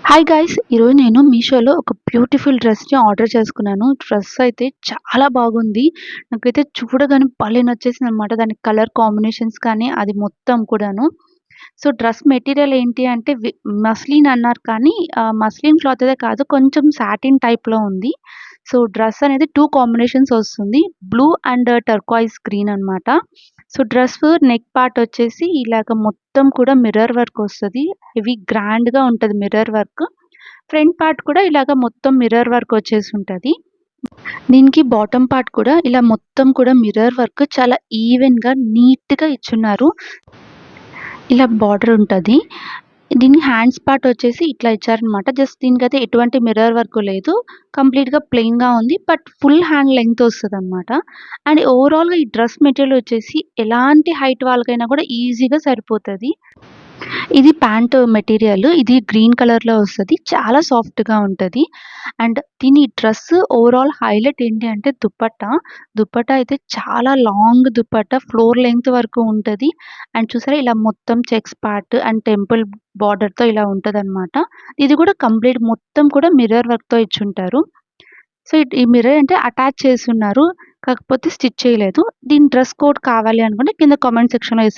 Hi guys! ఈరోజు నేను మీషోలో ఒక బ్యూటిఫుల్ డ్రెస్‌ని ఆర్డర్ చేసుకున్నాను. డ్రెస్ అయితే చాలా బాగుంది. నాకైతే చూడగానే భలే నచ్చేసిందనమాట. దాని కలర్ కాంబినేషన్స్ కానీ, అది మొత్తం కూడాను. సో, డ్రెస్ మెటీరియల్ ఏంటి అంటే మస్లిన్ అన్నారు కానీ మస్లిన్ క్లాత్ అయితే కాదు. కొంచెం సాటిన్ టైప్‌లో ఉంది. సో, డ్రెస్ అనేది 2 కాంబినేషన్స్ వస్తుంది. బ్లూ అండ్ టర్క్వాయిజ్ గ్రీన్ అనమాట. సో, డ్రెస్ నెక్ పార్ట్ వచ్చేసి ఇలాగ మొత్తం కూడా మిర్రర్ వర్క్ వస్తది. హెవీ గ్రాండ్‌గా ఉంటది మిర్రర్ వర్క్. ఫ్రంట్ పార్ట్ కూడా ఇలాగ మొత్తం మిర్రర్ వర్క్ వచ్చేసుంటది. దీనికి బాటమ్ పార్ట్ కూడా ఇలా మొత్తం కూడా మిర్రర్ వర్క్ చాలా ఈవెన్‌గా, నీట్‌గా ఇచ్చున్నారు. ఇలా బార్డర్ ఉంటది. దీని హ్యాండ్స్ పార్ట్ వచ్చేసి ఇట్లా ఇచ్చారనమాట. జస్ట్ దీనికైతే ఎటువంటి మిర్రర్ వర్క్ లేదు. కంప్లీట్‌గా ప్లెయిన్‌గా ఉంది. బట్ ఫుల్ హ్యాండ్ లెంగ్త్ వస్తదనమాట. అండ్ ఓవరాల్‌గా ఈ డ్రెస్ మెటీరియల్ వచ్చేసి ఎలాంటి హైట్ వాళ్ళకైనా కూడా ఈజీగా సరిపోతది. ఇది ప్యాంట్ మెటీరియల్. ఇది గ్రీన్ కలర్‌లో వస్తది. చాలా సాఫ్ట్‌గా ఉంటది. అండ్ దీని డ్రెస్ ఓవరాల్ హైలైట్ ఏంటి అంటే దుపట్టా. దుపట్టా అయితే చాలా లాంగ్ దుపట్టా ఫ్లోర్ లెంగ్త్ వరకు ఉంటది. అండ్ చూసారా ఇలా మొత్తం చెక్స్ పార్ట్ అండ్ టెంపుల్ బార్డర్‌తో ఇలా ఉంటదనమాట. ఇది కూడా కంప్లీట్ మొత్తం కూడా మిర్రర్ వర్క్‌తో ఇచ్చుంటారు. సో, ఈ మిర్రర్ అంటే అటాచ్ చేసున్నారు. కాకపోతే స్టిచ్ చేయలేదు. దీని డ్రెస్ కోడ్ కావాలి అనుకుంటే కింద కామెంట్ సెక్షన్‌లో